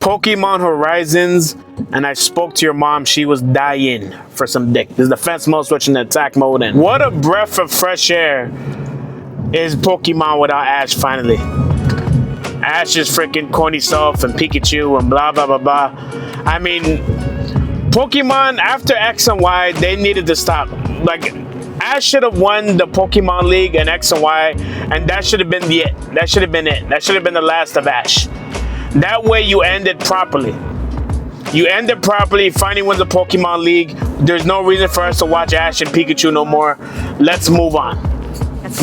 Pokemon Horizons, and I spoke to your mom. She was dying for some dick. This is defense mode switching to attack mode, and what a breath of fresh air is Pokemon without Ash finally. Ash's freaking corny self and Pikachu and blah blah blah blah. I mean, Pokemon after X and Y, they needed to stop. Like, Ash should have won the Pokemon League and X and Y, and that should have been it. That should have been it. That should have been the last of Ash. That way you end it properly. You end it properly, finally wins the Pokemon League. There's no reason for us to watch Ash and Pikachu no more. Let's move on.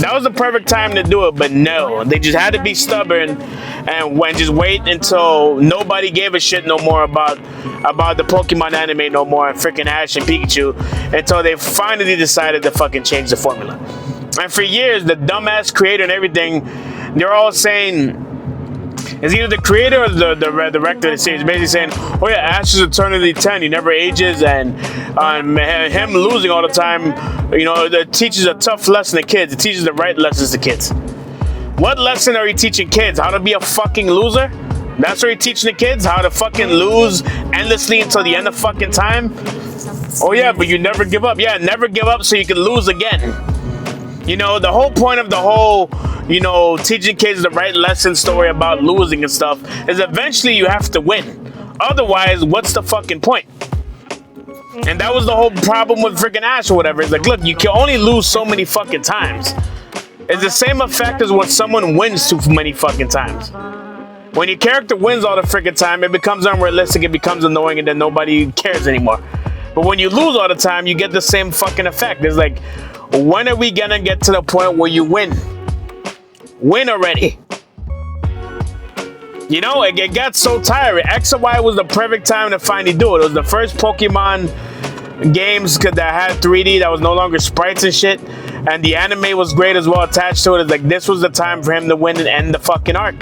That was the perfect time to do it, but no. They just had to be stubborn and just wait until nobody gave a shit no more about the Pokemon anime no more, and freaking Ash and Pikachu, until they finally decided to fucking change the formula. And for years, the dumbass creator and everything, they're all saying, it's either the creator or the director of the series basically saying, oh yeah, Ash is eternally 10, he never ages, and him losing all the time, you know, it teaches a tough lesson to kids. It teaches the right lessons to kids. What lesson are you teaching kids? How to be a fucking loser? That's what you're teaching the kids? How to fucking lose endlessly until the end of fucking time? Oh yeah, but you never give up. Yeah, never give up so you can lose again. You know, the whole point of the whole, you know, teaching kids the right lesson story about losing and stuff is eventually you have to win. Otherwise, what's the fucking point? And that was the whole problem with freaking Ash or whatever. It's like, look, you can only lose so many fucking times. It's the same effect as when someone wins too many fucking times. When your character wins all the freaking time, it becomes unrealistic, it becomes annoying, and then nobody cares anymore. But when you lose all the time, you get the same fucking effect. It's like, when are we gonna get to the point where you win? Win already. You know, it got so tiring. X and Y was the perfect time to finally do it. It was the first Pokemon games that had 3D, that was no longer sprites and shit. And the anime was great as well attached to it. It's like, this was the time for him to win and end the fucking arc.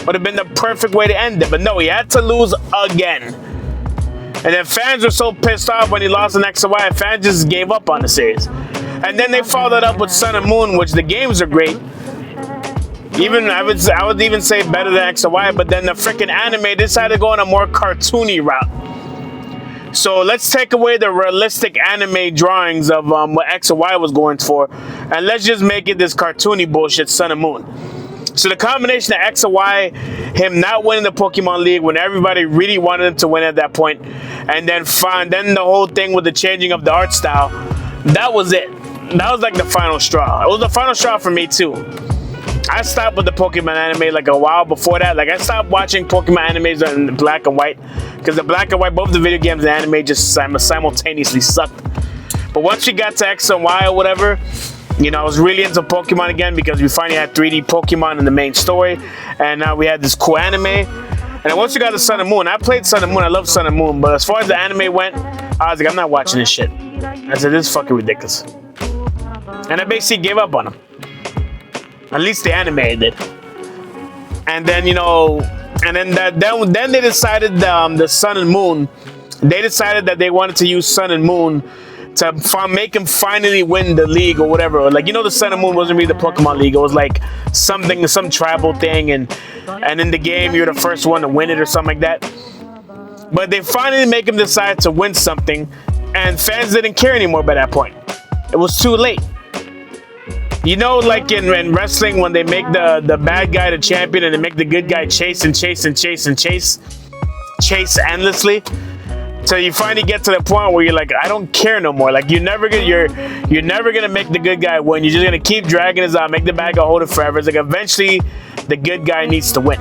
Would have been the perfect way to end it. But no, he had to lose again. And then fans were so pissed off when he lost in X and Y, fans just gave up on the series. And then they followed up with Sun and Moon, which the games are great. Even I would even say better than X and Y, but then the freaking anime decided to go on a more cartoony route. So let's take away the realistic anime drawings of what X and Y was going for, and let's just make it this cartoony bullshit, Sun and Moon. So the combination of X and Y, him not winning the Pokemon League when everybody really wanted him to win at that point, and then the whole thing with the changing of the art style, that was it. That was like the final straw. It was the final straw for me too. I stopped with the Pokemon anime like a while before that. Like, I stopped watching Pokemon animes in black and white because the black and white, both the video games and anime just simultaneously sucked. But once we got to X and Y or whatever, you know, I was really into Pokemon again because we finally had 3D Pokemon in the main story, and now we had this cool anime. And then once we got to Sun and Moon, I played Sun and Moon. I love Sun and Moon, but as far as the anime went, I was like, I'm not watching this shit. I said, this is fucking ridiculous. And I basically gave up on them. At least the anime did. And then, you know, and then they decided the Sun and Moon. They decided that they wanted to use Sun and Moon to make him finally win the league or whatever. Like, you know, the Sun and Moon wasn't really the Pokemon League. It was like some tribal thing, and in the game you're the first one to win it or something like that. But they finally make him decide to win something, and fans didn't care anymore by that point. It was too late. You know, like in wrestling, when they make the bad guy the champion and they make the good guy chase and chase and chase and chase endlessly, so you finally get to the point where you're like, I don't care no more. Like, you're never gonna make the good guy win. You're just gonna keep dragging his out, make the bad guy hold it forever. It's like, eventually the good guy needs to win.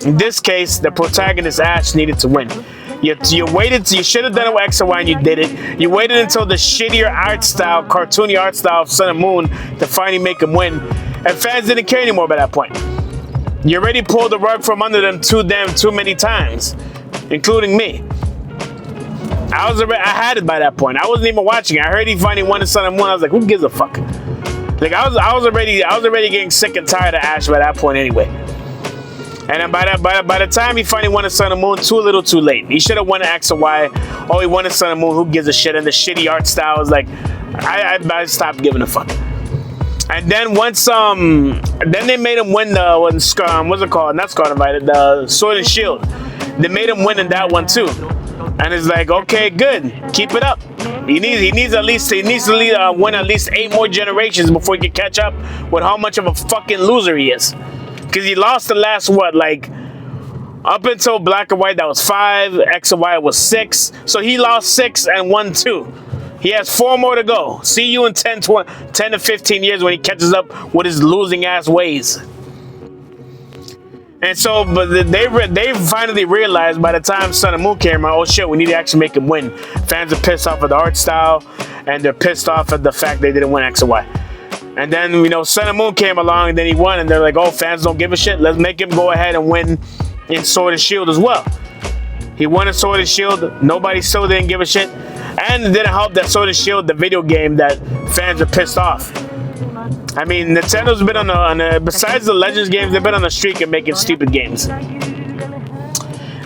In this case, the protagonist Ash needed to win. You waited. You should have done it with X and Y, and you did it. You waited until the shittier art style, cartoony art style of Sun and Moon to finally make him win, and fans didn't care anymore by that point. You already pulled the rug from under them too many times, including me. I had it by that point. I wasn't even watching. I heard he finally won the Sun and Moon. I was like, who gives a fuck? Like, I was already getting sick and tired of Ash by that point anyway. And then by the time he finally won the Sun and Moon, too little, too late. He should have won the X and Y. Oh, he won the Sun and Moon. Who gives a shit? And the shitty art style is like, I stopped giving a fuck. And then once then they made him win the what's it called? Not Scarlet Violet, the Sword and Shield. they made him win in that one too. And it's like, okay, good, keep it up. He needs to win at least 8 more generations before he can catch up with how much of a fucking loser he is. Because he lost the last up until Black and White, that was 5. X and Y was 6. So he lost 6 and won 2. He has 4 more to go. See you in 10 to 15 years when he catches up with his losing ass ways. And so, but they finally realized by the time Sun and Moon came out, oh shit, we need to actually make him win. Fans are pissed off at the art style, and they're pissed off at the fact they didn't win X and Y. And then, Sun and Moon came along, and then he won, and they're like, oh, fans don't give a shit. Let's make him go ahead and win in Sword and Shield as well. He won in Sword and Shield. Nobody still didn't give a shit. And it didn't help that Sword and Shield, the video game, that fans are pissed off. I mean, Nintendo's been on a besides the Legends games, they've been on a streak of making stupid games.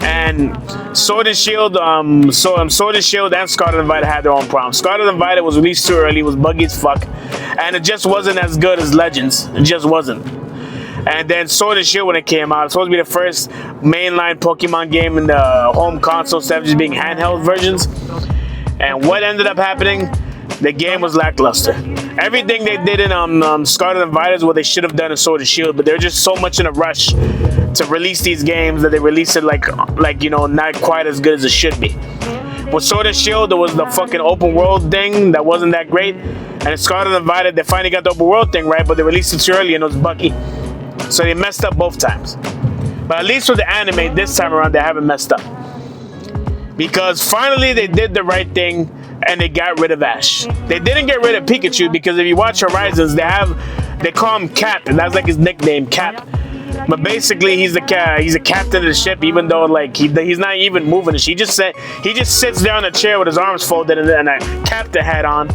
And Sword and Shield, Sword and Shield and Scarlet and Violet had their own problems. Scarlet and Violet was released too early, was buggy as fuck, and it just wasn't as good as Legends. It just wasn't. And then Sword and Shield, when it came out, it's supposed to be the first mainline Pokemon game in the home console instead of just being handheld versions. And what ended up happening? The game was lackluster. Everything they did in Scarlet and Violet is what they should have done in Sword and Shield, but they're just so much in a rush to release these games that they release it like not quite as good as it should be. With Sword and Shield, there was the fucking open world thing that wasn't that great, and in Scarlet and Violet, they finally got the open world thing right, but they released it too early and it was buggy. So they messed up both times. But at least with the anime, this time around, they haven't messed up. Because finally they did the right thing and they got rid of Ash. They didn't get rid of Pikachu because if you watch Horizons, they call him Cap, and that's like his nickname, Cap. But basically, he's a captain of the ship, even though he's not even moving. He just sits there on a chair with his arms folded and a captain hat on.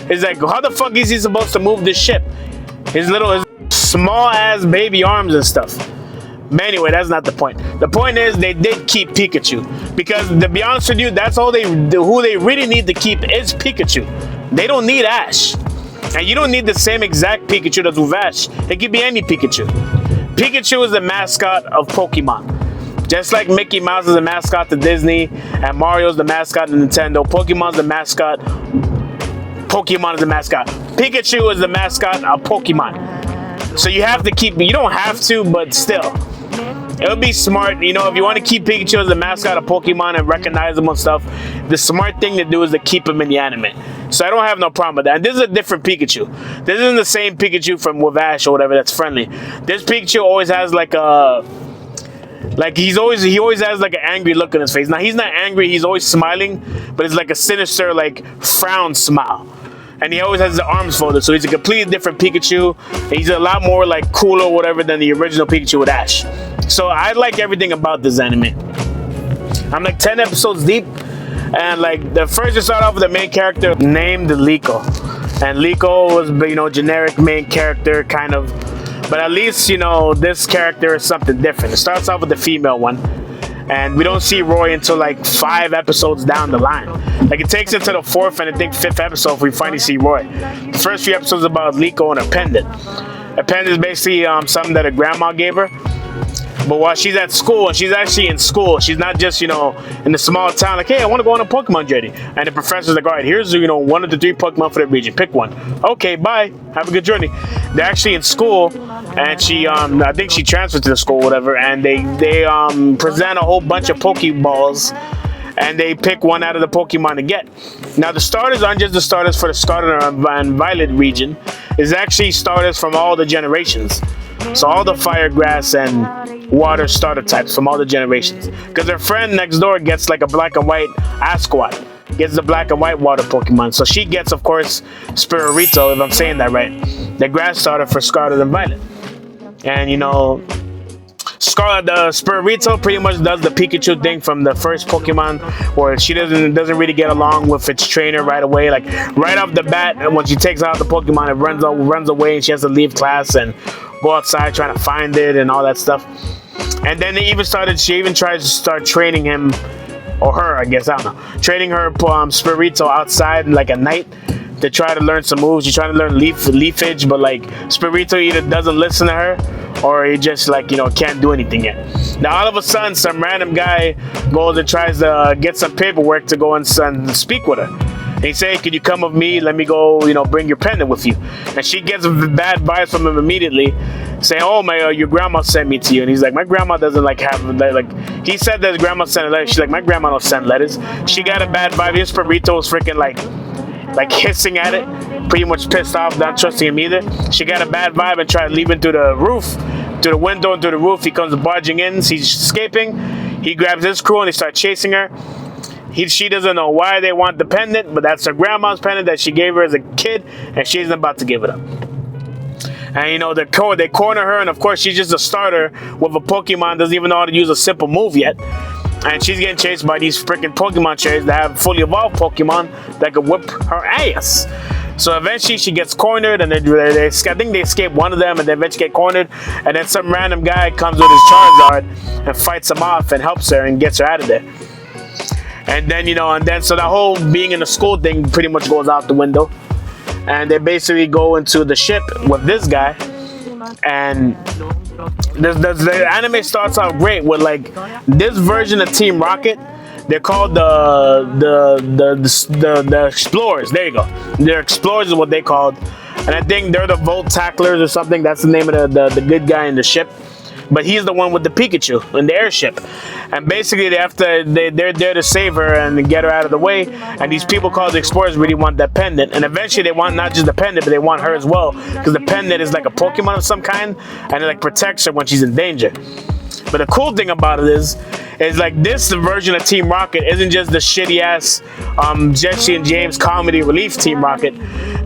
It's like, how the fuck is he supposed to move this ship? His small ass baby arms and stuff. But anyway, that's not the point. The point is they did keep Pikachu because, to be honest with you, that's who they really need to keep is Pikachu. They don't need Ash, and you don't need the same exact Pikachu that's with Ash. It could be any Pikachu. Pikachu is the mascot of Pokemon, just like Mickey Mouse is the mascot to Disney and Mario's the mascot to Nintendo. Pokemon's the mascot. Pokemon is the mascot. Pikachu is the mascot of Pokemon. So you have to keep. You don't have to, but still. It would be smart, if you want to keep Pikachu as the mascot of Pokemon and recognize him and stuff, the smart thing to do is to keep him in the anime. So I don't have no problem with that. And this is a different Pikachu. This isn't the same Pikachu from with Ash or whatever that's friendly. This Pikachu always has he always has like an angry look on his face. Now he's not angry, he's always smiling, but it's like a sinister, frown smile. And he always has his arms folded, so he's a completely different Pikachu. He's a lot more cool or whatever than the original Pikachu with Ash. So I like everything about this anime. I'm 10 episodes deep, and the first you start off with the main character named Liko. And Liko was, generic main character kind of, but at least, this character is something different. It starts off with the female one, and we don't see Roy until 5 episodes down the line. It takes it to the 4th and I think 5th episode if we finally see Roy. The first few episodes about Liko and a pendant. A pendant is basically something that her grandma gave her. But while she's at school, and she's actually in school, she's not just, in the small town, hey, I want to go on a Pokemon journey. And the professor's like, all right, here's, 1 of the 3 Pokemon for the region. Pick one. Okay, bye. Have a good journey. They're actually in school, and she, I think she transferred to the school, whatever, and they present a whole bunch of Pokeballs, and they pick one out of the Pokemon to get. Now, the starters aren't just the starters for the Scarlet and Violet region. It's actually starters from all the generations. So all the fire, grass, and water starter types from all the generations. Because her friend next door gets a black and white Asquat. Gets the black and white water Pokemon. So she gets, of course, Spirito, if I'm saying that right. The grass starter for Scarlet and Violet. And, the Spirito pretty much does the Pikachu thing from the first Pokemon, where she doesn't really get along with its trainer right away. Right off the bat, and when she takes out the Pokemon, it runs away, and she has to leave class and go outside trying to find it and all that stuff. And then she even tries to start training him, or her, I guess, I don't know, training her Spirito outside at night to try to learn some moves. She's trying to learn leafage, but like Spirito either doesn't listen to her or he just like, you know, can't do anything yet. Now all of a sudden some random guy goes and tries to get some paperwork to go and speak with her. And he say, "Can you come with me? Let me go, you know, bring your pendant with you." And she gets bad vibes from him immediately, saying, "Oh my, your grandma sent me to you." And he's like, "My grandma doesn't like have like." He said that his grandma sent a letter. She's like, "My grandma don't send letters." She got a bad vibe. His Spirito was freaking like hissing at it, pretty much pissed off, not trusting him either. She got a bad vibe and tried leaving through the roof, through the window and through the roof. He comes barging in. He's escaping. He grabs his crew and they start chasing her. She doesn't know why they want the pendant, but that's her grandma's pendant that she gave her as a kid, and she isn't about to give it up. And you know, they corner her, and of course she's just a starter with a Pokemon, doesn't even know how to use a simple move yet. And she's getting chased by these freaking Pokemon trainers that have fully evolved Pokemon that could whip her ass. So eventually she gets cornered, and I think they escape one of them, and they eventually get cornered. And then some random guy comes with his Charizard and fights him off and helps her and gets her out of there. And then, you know, so that whole being in the school thing pretty much goes out the window. And they basically go into the ship with this guy. And the anime starts out great with like this version of Team Rocket. They're called the Explorers. There you go. They're Explorers is what they called. And I think they're the Volt Tacklers or something. That's the name of the good guy in the ship. But he's the one with the Pikachu in the airship. And basically they're there to save her and get her out of the way. And these people called the Explorers really want that pendant. And eventually they want not just the pendant, but they want her as well. Because the pendant is like a Pokemon of some kind. And it like protects her when she's in danger. But the cool thing about it is like this version of Team Rocket isn't just the shitty ass Jesse and James comedy relief Team Rocket.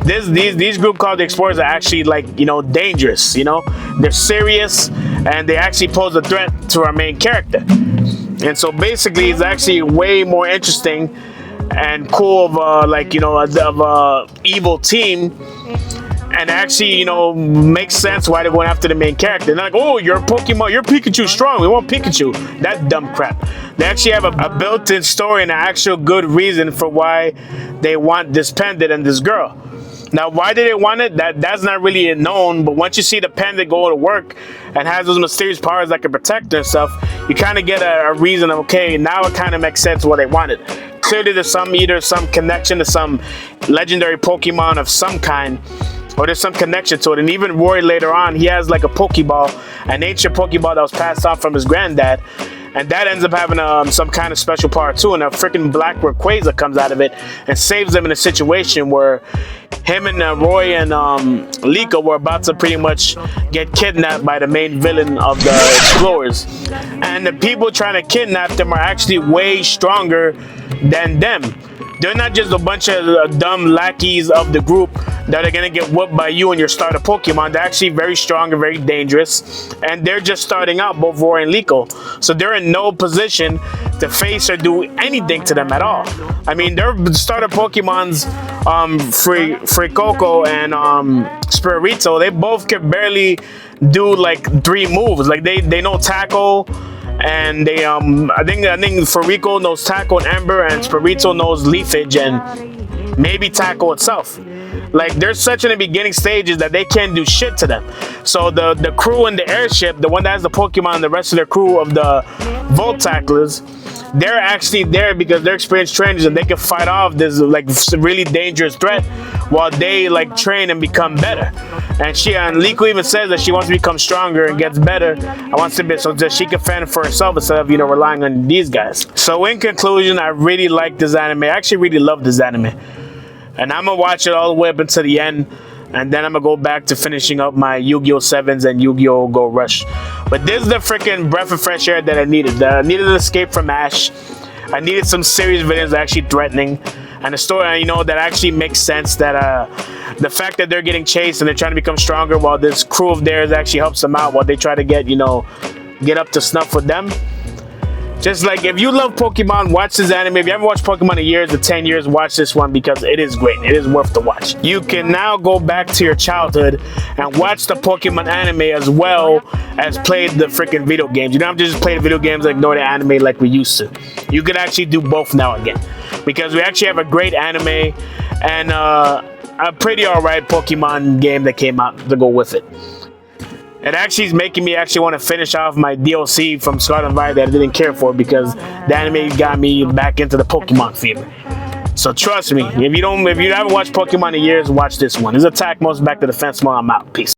These group called the Explorers are actually like, you know, dangerous, you know? They're serious and they actually pose a threat to our main character. And so basically it's actually way more interesting and cool of like, you know, of a evil team. And actually, you know, makes sense why they're going after the main character. They're like, "Oh, you're Pokemon, you're Pikachu strong. We want Pikachu." That dumb crap. They actually have a built-in story and an actual good reason for why they want this pendant and this girl. Now, why did they want it? That's not really known. But once you see the pendant go to work and has those mysterious powers that can protect her and stuff, you kind of get a reason of, okay, now it kind of makes sense what they wanted. Clearly, there's some connection to some legendary Pokemon of some kind. Or there's some connection to it. And even Roy later on, he has like a Pokeball, an ancient Pokeball that was passed on from his granddad. And that ends up having some kind of special power too. And a freaking black Rayquaza comes out of it and saves them in a situation where him and Roy and Liko were about to pretty much get kidnapped by the main villain of the Explorers. And the people trying to kidnap them are actually way stronger than them. They're not just a bunch of dumb lackeys of the group that are gonna get whooped by you and your starter Pokemon. They're actually very strong and very dangerous, and they're just starting out, both Roy and Liko. So they're in no position to face or do anything to them at all. I mean, their starter Pokemon's Frikoko and Spirito, they both can barely do like 3 moves. Like they know tackle. And they I think Farico knows Tackle and Ember, and Spirito knows Leafage and maybe Tackle itself. Like they're such in the beginning stages that they can't do shit to them. So the crew in the airship, the one that has the Pokemon, and the rest of their crew of the Volt Tacklers, they're actually there because they're experienced trainers and they can fight off this like really dangerous threat while they like train and become better. And Liko even says that she wants to become stronger and gets better. I want to be so that she can fend for herself instead of, you know, relying on these guys. So in conclusion, I really like this anime. I actually really love this anime. And I'm gonna watch it all the way up until the end. And then I'm gonna go back to finishing up my Yu-Gi-Oh! 7s and Yu-Gi-Oh! Go Rush. But this is the freaking breath of fresh air that I needed. I needed an escape from Ash. I needed some serious villains actually threatening. And a story, you know, that actually makes sense. That the fact that they're getting chased and they're trying to become stronger while this crew of theirs actually helps them out while they try to get, you know, get up to snuff with them. Just like, if you love Pokemon, watch this anime. If you haven't watched Pokemon in years or 10 years, watch this one because it is great. It is worth the watch. You can now go back to your childhood and watch the Pokemon anime as well as play the freaking video games. You don't have to just play the video games and ignore the anime like we used to. You can actually do both now again because we actually have a great anime, and a pretty alright Pokemon game that came out to go with it. It actually is making me actually want to finish off my DLC from Scarlet and Violet that I didn't care for because the anime got me back into the Pokemon fever. So trust me, if you haven't watched Pokemon in years, watch this one. This is Attack Most Back to Defense Mode. I'm out. Peace.